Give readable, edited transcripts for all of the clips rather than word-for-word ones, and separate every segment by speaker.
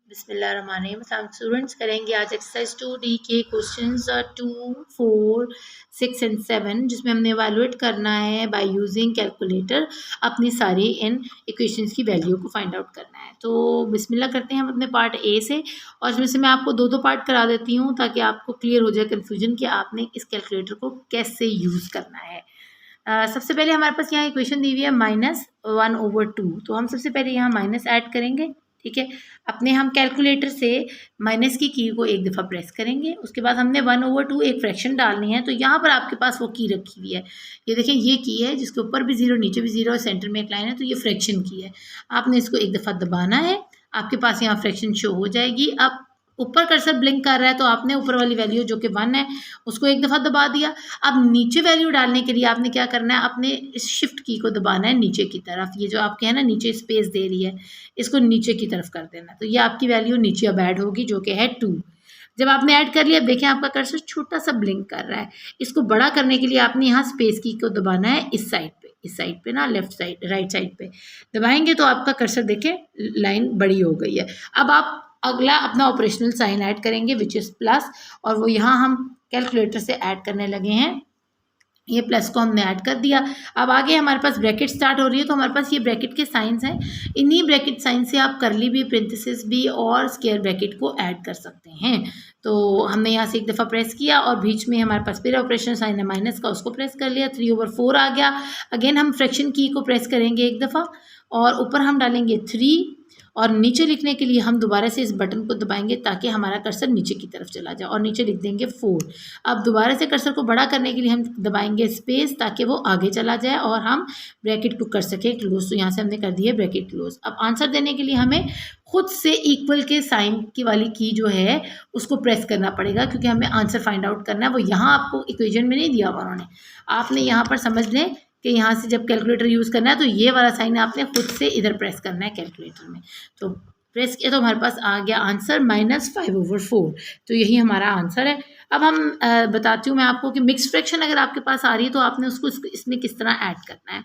Speaker 1: बिस्मिल्लाहिर्रहमानिर्रहीम। हम स्टूडेंट्स करेंगे आज एक्सरसाइज 2D के क्वेश्चंस 2, 4, 6 एंड 7 जिसमें हमने इवैल्यूएट करना है बाय यूजिंग कैलकुलेटर अपनी सारी इन इक्वेशंस की वैल्यू को फाइंड आउट करना है। तो बिस्मिल्लाह करते हैं हम अपने पार्ट ए से, और इसमें से मैं आपको दो दो पार्ट करा देती हूँ ताकि आपको क्लियर हो जाए कन्फ्यूजन कि आपने इस कैलकुलेटर को कैसे यूज़ करना है। सबसे पहले हमारे पास यहाँ इक्वेशन दी हुई है -1/2। तो हम सबसे पहले यहाँ माइनस ऐड करेंगे, ठीक है। अपने हम कैलकुलेटर से माइनस की को एक दफ़ा प्रेस करेंगे, उसके बाद हमने 1/2 एक फ्रैक्शन डालनी है। तो यहाँ पर आपके पास वो की रखी हुई है, ये देखें, ये की है जिसके ऊपर भी ज़ीरो नीचे भी ज़ीरो, सेंटर में एक लाइन है, तो ये फ्रैक्शन की है। आपने इसको एक दफ़ा दबाना है, आपके पास यहाँ फ्रैक्शन शो हो जाएगी। अब ऊपर कर्सर ब्लिंक कर रहा है तो आपने ऊपर वाली वैल्यू जो कि 1 है उसको एक दफ़ा दबा दिया। अब नीचे वैल्यू डालने के लिए आपने क्या करना है, अपने इस शिफ्ट की को दबाना है नीचे की तरफ। ये जो आपके है ना नीचे स्पेस दे रही है, इसको नीचे की तरफ कर देना। तो ये आपकी वैल्यू नीचे अब ऐड होगी जो कि है 2। जब आपने ऐड कर लिया, देखें आपका कर्सर छोटा सा ब्लिंक कर रहा है। इसको बड़ा करने के लिए आपने यहाँ स्पेस की को दबाना है इस साइड पे ना, लेफ्ट साइड राइट साइड पे दबाएंगे तो आपका कर्सर देखें लाइन बड़ी हो गई है। अब आप अगला अपना ऑपरेशनल साइन ऐड करेंगे विच इज़ प्लस, और वो यहाँ हम कैलकुलेटर से ऐड करने लगे हैं। ये प्लस को हमने ऐड कर दिया। अब आगे हमारे पास ब्रैकेट स्टार्ट हो रही है, तो हमारे पास ये ब्रैकेट के साइंस हैं। इन्हीं ब्रैकेट साइन से आप करली भी, प्रेंथेसिस भी और स्क्वायर ब्रैकेट को ऐड कर सकते हैं। तो हमने यहाँ से एक दफ़ा प्रेस किया और बीच में हमारे पास फिर ऑपरेशन साइन है माइनस का, उसको प्रेस कर लिया, 3/4 आ गया। अगेन हम फ्रैक्शन की को प्रेस करेंगे एक दफ़ा और ऊपर हम डालेंगे 3, और नीचे लिखने के लिए हम दोबारा से इस बटन को दबाएंगे ताकि हमारा कर्सर नीचे की तरफ चला जाए, और नीचे लिख देंगे 4। अब दोबारा से कर्सर को बड़ा करने के लिए हम दबाएंगे स्पेस ताकि वो आगे चला जाए और हम ब्रैकेट को कर सकें क्लोज। तो यहाँ से हमने कर दिया ब्रैकेट क्लोज। अब आंसर देने के लिए हमें खुद से इक्वल के साइन की वाली की जो है उसको प्रेस करना पड़ेगा, क्योंकि हमें आंसर फाइंड आउट करना है। वो यहाँ आपको इक्वेशन में नहीं दिया हुआ उन्होंने, आपने यहाँ पर समझ लें कि यहाँ से जब कैलकुलेटर यूज़ करना है तो ये वाला साइन आपने खुद से इधर प्रेस करना है कैलकुलेटर में। तो प्रेस किया तो हमारे पास आ गया आंसर -5/4। तो यही हमारा आंसर है। अब हम बताती हूँ मैं आपको कि मिक्स फ्रैक्शन अगर आपके पास आ रही है तो आपने उसको इसमें किस तरह ऐड करना है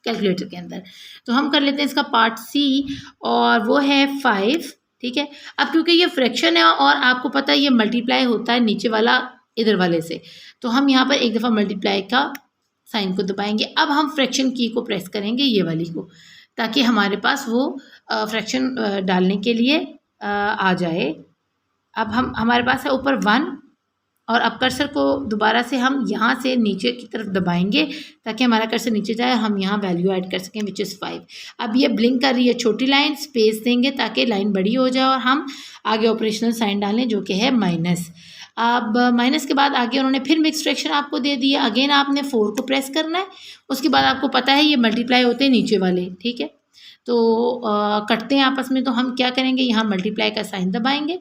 Speaker 1: कैलकुलेटर के अंदर। तो हम कर लेते हैं इसका पार्ट सी, और वो है 5, ठीक है। अब क्योंकि ये फ्रैक्शन है और आपको पता है ये मल्टीप्लाई होता है नीचे वाला इधर वाले से, तो हम यहाँ पर एक दफ़ा मल्टीप्लाई का साइन को दबाएंगे। अब हम फ्रैक्शन की को प्रेस करेंगे ये वाली को, ताकि हमारे पास वो फ्रैक्शन डालने के लिए आ जाए। अब हमारे पास है ऊपर 1, और अब कर्सर को दोबारा से हम यहाँ से नीचे की तरफ दबाएंगे ताकि हमारा कर्सर नीचे जाए, हम यहाँ वैल्यू ऐड कर सकें विच इज़ 5। अब ये ब्लिंक कर रही है छोटी लाइन, स्पेस देंगे ताकि लाइन बड़ी हो जाए और हम आगे ऑपरेशनल साइन डालें जो कि है माइनस। अब माइनस के बाद आगे उन्होंने फिर मिक्स फ्रैक्शन आपको दे दिया। अगेन आपने 4 को प्रेस करना है, उसके बाद आपको पता है ये मल्टीप्लाई होते हैं नीचे वाले, ठीक है। तो कटते हैं आपस में, तो हम क्या करेंगे, यहाँ मल्टीप्लाई का साइन दबाएंगे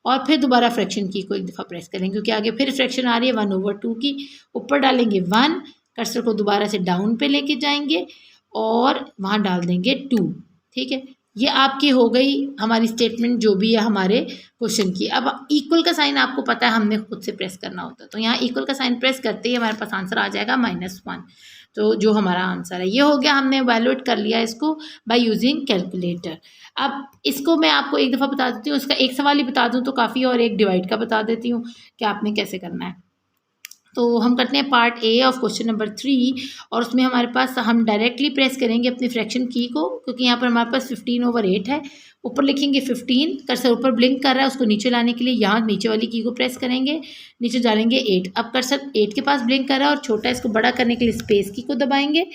Speaker 1: और फिर दोबारा फ्रैक्शन की को एक दफ़ा प्रेस करेंगे, क्योंकि आगे फिर फ्रैक्शन आ रही है 1/2 की। ऊपर डालेंगे 1, कर्सर को दोबारा से डाउन पे लेके जाएंगे और वहाँ डाल देंगे 2, ठीक है। ये आपकी हो गई हमारी स्टेटमेंट जो भी है हमारे क्वेश्चन की। अब इक्वल का साइन आपको पता है हमने खुद से प्रेस करना होता है, तो यहाँ इक्वल का साइन प्रेस करते ही हमारे पास आंसर आ जाएगा -1। तो जो हमारा आंसर है ये हो गया, हमने वैल्यूएट कर लिया इसको बाय यूजिंग कैलकुलेटर। अब इसको मैं आपको एक दफ़ा बता देती हूँ, इसका एक सवाल ही बता दूँ तो काफ़ी, और एक डिवाइड का बता देती हूँ कि आपने कैसे करना है। तो हम करते हैं part A of question number 3, और उसमें हमारे पास हम डायरेक्टली प्रेस करेंगे अपनी फ्रैक्शन की को, क्योंकि यहाँ पर हमारे पास 15/8 है। ऊपर लिखेंगे 15, कर्सर ऊपर ब्लिंक कर रहा है, उसको नीचे लाने के लिए यहाँ नीचे वाली की को प्रेस करेंगे, नीचे डालेंगे 8। अब कर्सर 8 के पास ब्लिंक कर रहा है और छोटा, इसको बड़ा करने के लिए स्पेस की को दबाएंगे,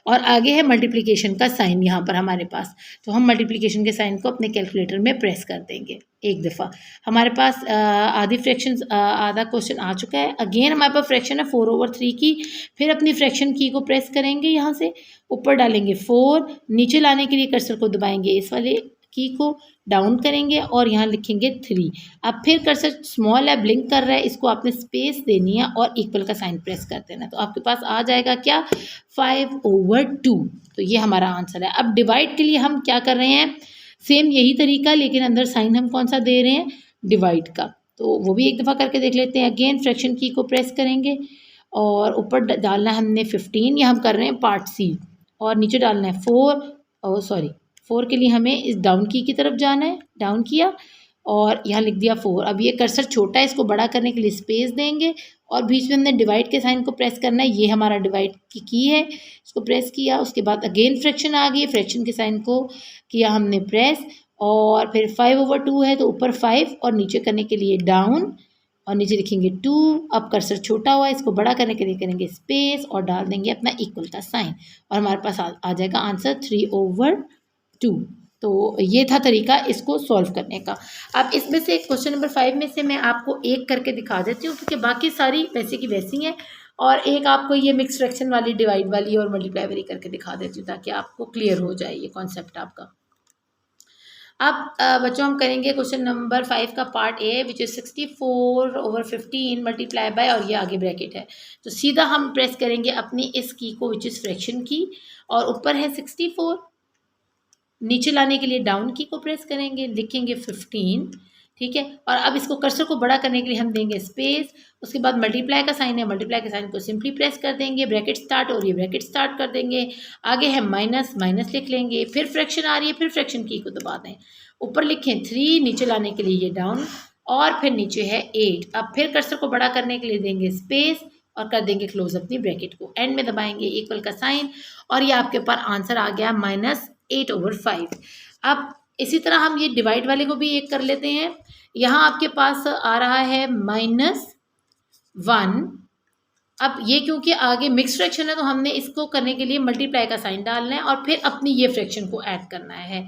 Speaker 1: और आगे है मल्टीप्लिकेशन का साइन यहाँ पर हमारे पास। तो हम मल्टीप्लिकेशन के साइन को अपने कैलकुलेटर में प्रेस कर देंगे एक दफ़ा। हमारे पास आधी फ्रैक्शन आधा क्वेश्चन आ चुका है। अगेन हमारे पास फ्रैक्शन है 4/3 की, फिर अपनी फ्रैक्शन की को प्रेस करेंगे, यहाँ से ऊपर डालेंगे 4, नीचे लाने के लिए कर्सर को दबाएंगे इस वाले की को डाउन करेंगे और यहाँ लिखेंगे 3। अब फिर कर्सर स्मॉल है, ब्लिंक कर रहा है, इसको आपने स्पेस देनी है और इक्वल का साइन प्रेस कर देना, तो आपके पास आ जाएगा क्या 5/2। तो ये हमारा आंसर है। अब डिवाइड के लिए हम क्या कर रहे हैं, सेम यही तरीका, लेकिन अंदर साइन हम कौन सा दे रहे हैं, डिवाइड का। तो वो भी एक दफ़ा करके देख लेते हैं। अगेन फ्रैक्शन की को प्रेस करेंगे और ऊपर डालना है हमने 15, ये हम कर रहे हैं पार्ट सी, और नीचे डालना है 4, 4 के लिए हमें इस डाउन की तरफ जाना है, डाउन किया और यहाँ लिख दिया 4। अब ये कर्सर छोटा है, इसको बड़ा करने के लिए स्पेस देंगे और बीच में हमने डिवाइड के साइन को प्रेस करना है। ये हमारा डिवाइड की है, इसको प्रेस किया, उसके बाद अगेन फ्रैक्शन आ गई, फ्रैक्शन के साइन को किया हमने प्रेस और फिर 5/2 है तो ऊपर 5 और नीचे करने के लिए डाउन और नीचे लिखेंगे 2। अब कर्सर छोटा हुआ है, इसको बड़ा करने के लिए करेंगे स्पेस और डाल देंगे अपना इक्वल का साइन और हमारे पास आ जाएगा आंसर 3/2। तो ये था तरीका इसको सॉल्व करने का। अब इसमें से क्वेश्चन नंबर 5 में से मैं आपको एक करके दिखा देती हूँ क्योंकि बाकी सारी वैसे की वैसी हैं और एक आपको ये मिक्स फ्रैक्शन वाली, डिवाइड वाली और मल्टीप्लाई वाली करके दिखा देती हूँ ताकि आपको क्लियर हो जाए ये कॉन्सेप्ट आपका। अब बच्चों हम करेंगे क्वेश्चन नंबर 5 का part A which is 64/15 multiply by और ये आगे ब्रैकेट है। तो सीधा हम प्रेस करेंगे अपनी इस की को विच इज़ फ्रैक्शन की और ऊपर है 64, नीचे लाने के लिए डाउन की को प्रेस करेंगे, लिखेंगे 15, ठीक है। और अब इसको कर्सर को बड़ा करने के लिए हम देंगे स्पेस, उसके बाद मल्टीप्लाई का साइन है, मल्टीप्लाई के साइन को सिंपली प्रेस कर देंगे, ब्रैकेट स्टार्ट और ये ब्रैकेट स्टार्ट कर देंगे, आगे है माइनस, माइनस लिख लेंगे, फिर फ्रैक्शन आ रही है, फिर फ्रैक्शन की को दबा दें, ऊपर लिखें 3, नीचे लाने के लिए ये डाउन और फिर नीचे है 8। अब फिर कर्सर को बड़ा करने के लिए देंगे स्पेस और कर देंगे क्लोज अपनी ब्रैकेट को, एंड में दबाएंगे इक्वल का साइन और ये आपके पास आंसर आ गया -8/5। अब इसी तरह हम ये डिवाइड वाले को भी एक कर लेते हैं। यहाँ आपके पास आ रहा है -1। अब ये क्योंकि आगे मिक्स फ्रैक्शन है तो हमने इसको करने के लिए मल्टीप्लाई का साइन डालना है और फिर अपनी ये फ्रैक्शन को ऐड करना है।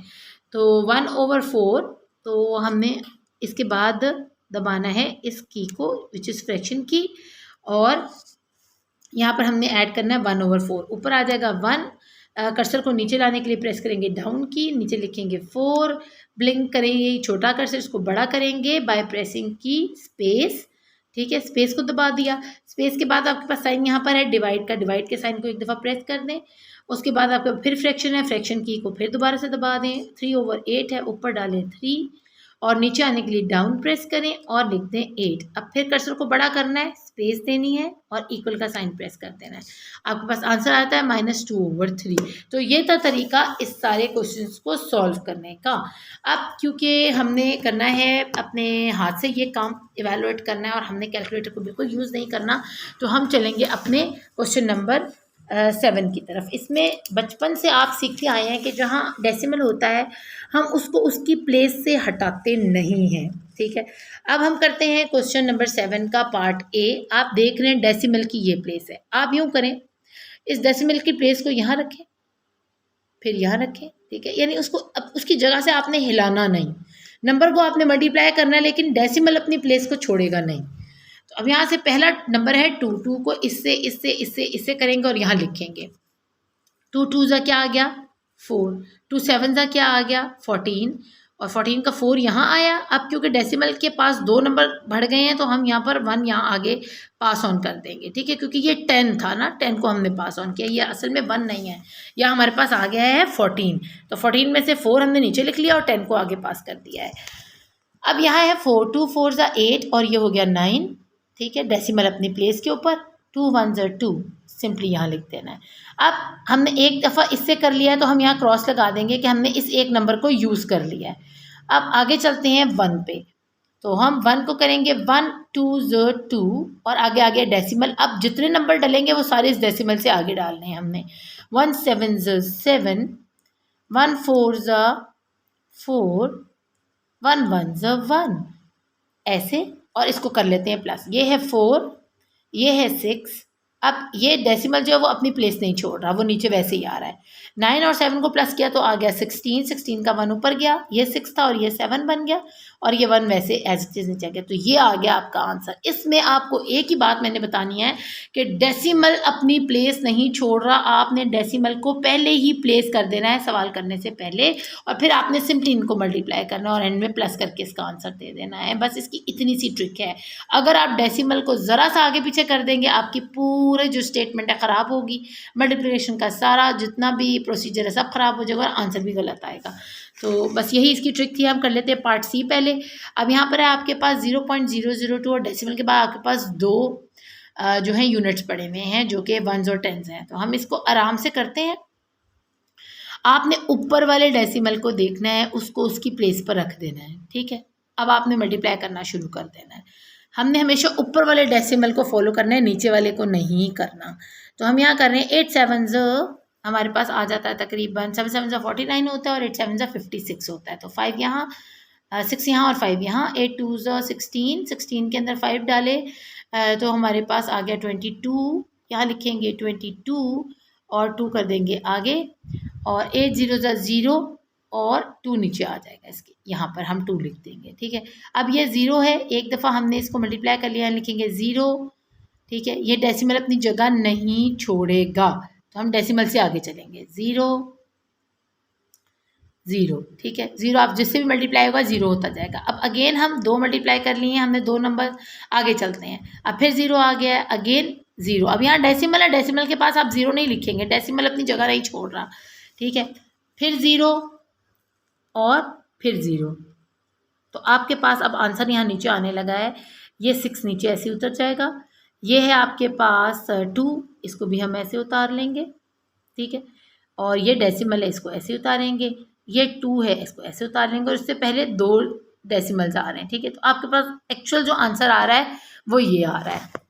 Speaker 1: तो 1/4, तो हमने इसके बाद दबाना है इस की को विच इज़ फ्रैक्शन की और यहाँ पर हमने ऐड करना है 1/4, ऊपर आ जाएगा 1। कर्सर को नीचे लाने के लिए प्रेस करेंगे डाउन की, नीचे लिखेंगे 4, ब्लिंक करेंगे छोटा कर्सर, इसको बड़ा करेंगे बाय प्रेसिंग की स्पेस, ठीक है, स्पेस को दबा दिया। स्पेस के बाद आपके पास साइन यहाँ पर है डिवाइड का, डिवाइड के साइन को एक दफ़ा प्रेस कर दें, उसके बाद आपका फिर फ्रैक्शन है, फ्रैक्शन की को फिर दोबारा से दबा दें, 3/8 है, ऊपर डालें 3 और नीचे आने के लिए डाउन प्रेस करें और लिख दें 8। अब फिर कर्सर को बड़ा करना है, स्पेस देनी है और इक्वल का साइन प्रेस कर देना है, आपके पास आंसर आता है -2/3। तो ये था तरीका इस सारे क्वेश्चंस को सॉल्व करने का। अब क्योंकि हमने करना है अपने हाथ से ये काम इवैल्यूएट करना है और हमने कैलकुलेटर को बिल्कुल यूज़ नहीं करना, तो हम चलेंगे अपने क्वेश्चन नंबर 7 की तरफ। इसमें बचपन से आप सीखते आए हैं कि जहाँ डेसिमल होता है हम उसको उसकी प्लेस से हटाते नहीं हैं, ठीक है। अब हम करते हैं क्वेश्चन नंबर 7 का पार्ट ए। आप देख रहे हैं डेसिमल की ये प्लेस है, आप यूँ करें इस डेसिमल की प्लेस को यहाँ रखें फिर यहाँ रखें, ठीक है, यानी उसको अब उसकी जगह से आपने हिलाना नहीं, नंबर को आपने मल्टीप्लाई करना है लेकिन डेसिमल अपनी प्लेस को छोड़ेगा नहीं। तो अब यहाँ से पहला नंबर है 2, 2 को इससे इससे इससे इससे करेंगे और यहाँ लिखेंगे 2 2 जा क्या आ गया 4, 2 7 जा क्या आ गया 14 और 14 का 4 यहाँ आया। अब क्योंकि डेसिमल के पास 2 नंबर बढ़ गए हैं तो हम यहाँ पर 1 यहाँ आगे पास ऑन कर देंगे, ठीक है, क्योंकि ये 10 था ना, 10 को हमने पास ऑन किया, ये असल में 1 नहीं है, यह हमारे पास आ गया है 14। तो 14 में से 4 हमने नीचे लिख लिया और 10 को आगे पास कर दिया है। अब यहाँ है 4, 2 4 जा 8 और ये हो गया 9, ठीक है, डेसिमल अपनी प्लेस के ऊपर, 2 1 जा 2 सिंपली यहाँ लिख देना है। अब हमने एक दफ़ा इससे कर लिया है तो हम यहाँ क्रॉस लगा देंगे कि हमने इस एक नंबर को यूज़ कर लिया है। अब आगे चलते हैं 1 पे, तो हम 1 को करेंगे 1 2 0 2 और आगे आगे डेसिमल। अब जितने नंबर डलेंगे वो सारे इस डेसिमल से आगे डालने हैं हमने। 1 7 0 7, 1 4 0 4, 1 1 0 1 ऐसे, और इसको कर लेते हैं प्लस। ये है 4, ये है 6। अब ये डेसिमल जो है वो अपनी प्लेस नहीं छोड़ रहा, वो नीचे वैसे ही आ रहा है। 9 और 7 को प्लस किया तो आ गया 16, 16 का 1 ऊपर गया, ये 6 था और ये 7 बन गया और ये 1 वैसे एज इट इज नीचे गया। तो ये आ गया आपका आंसर। इसमें आपको एक ही बात मैंने बतानी है कि डेसिमल अपनी प्लेस नहीं छोड़ रहा, आपने डेसिमल को पहले ही प्लेस कर देना है सवाल करने से पहले और फिर आपने सिंपली इनको मल्टीप्लाई करना और एंड में प्लस करके इसका आंसर दे देना है। बस इसकी इतनी सी ट्रिक है। अगर आप डेसिमल को ज़रा सा आगे पीछे कर देंगे आपकी पूरे जो स्टेटमेंट है ख़राब होगी, मल्टीप्लिकेशन का सारा जितना भी प्रोसीजर है सब ख़राब हो जाएगा और आंसर भी गलत आएगा। तो बस यही इसकी ट्रिक थी। हम कर लेते हैं पार्ट सी पहले। अब यहाँ पर है आपके पास 0.002 और डेसिमल के बाद आपके पास 2 जो हैं यूनिट्स पड़े हुए हैं जो कि 1s और 10s हैं। तो हम इसको आराम से करते हैं। आपने ऊपर वाले डेसिमल को देखना है, उसको उसकी प्लेस पर रख देना है, ठीक है। अब आपने मल्टीप्लाई करना शुरू कर देना है। हमने हमेशा ऊपर वाले डेसिमल को फॉलो करना है, नीचे वाले को नहीं करना। तो हम यहाँ कर रहे हैं 8 7 हमारे पास आ जाता है तकरीबन 7 7 49 होता है और 8 7 56 होता है। तो 5 यहाँ 6 यहाँ और 5 यहाँ, 8 2 16, 16 के अंदर 5 डाले तो हमारे पास आ गया 22। यहाँ लिखेंगे 22 और 2 कर देंगे आगे, और 8 0 0 और 2 नीचे आ जाएगा इसके, यहाँ पर हम 2 लिख देंगे, ठीक है। अब ये 0 है, एक दफ़ा हमने इसको मल्टीप्लाई कर लिया, लिखेंगे 0, ठीक है। ये डेसिमल अपनी जगह नहीं छोड़ेगा, तो हम डेसिमल से आगे चलेंगे, 0 0, ठीक है। 0 आप जिससे भी मल्टीप्लाई होगा 0 होता जाएगा। अब अगेन हम 2 मल्टीप्लाई कर लिए हैं, हमने 2 नंबर आगे चलते हैं। अब फिर 0 आ गया है, अगेन 0। अब यहाँ डेसिमल है, डेसिमल के पास आप 0 नहीं लिखेंगे, डेसिमल अपनी जगह नहीं छोड़ रहा, ठीक है। फिर 0 और फिर 0, तो आपके पास अब आंसर यहाँ नीचे आने लगा है। ये 6 नीचे ऐसे उतर जाएगा। ये है आपके पास 2, इसको भी हम ऐसे उतार लेंगे, ठीक है। और ये डेसिमल है, इसको ऐसे उतारेंगे। ये 2 है, इसको ऐसे उतार लेंगे, और इससे पहले 2 डेसिमल्स आ रहे हैं, ठीक है। तो आपके पास एक्चुअल जो आंसर आ रहा है वो ये आ रहा है।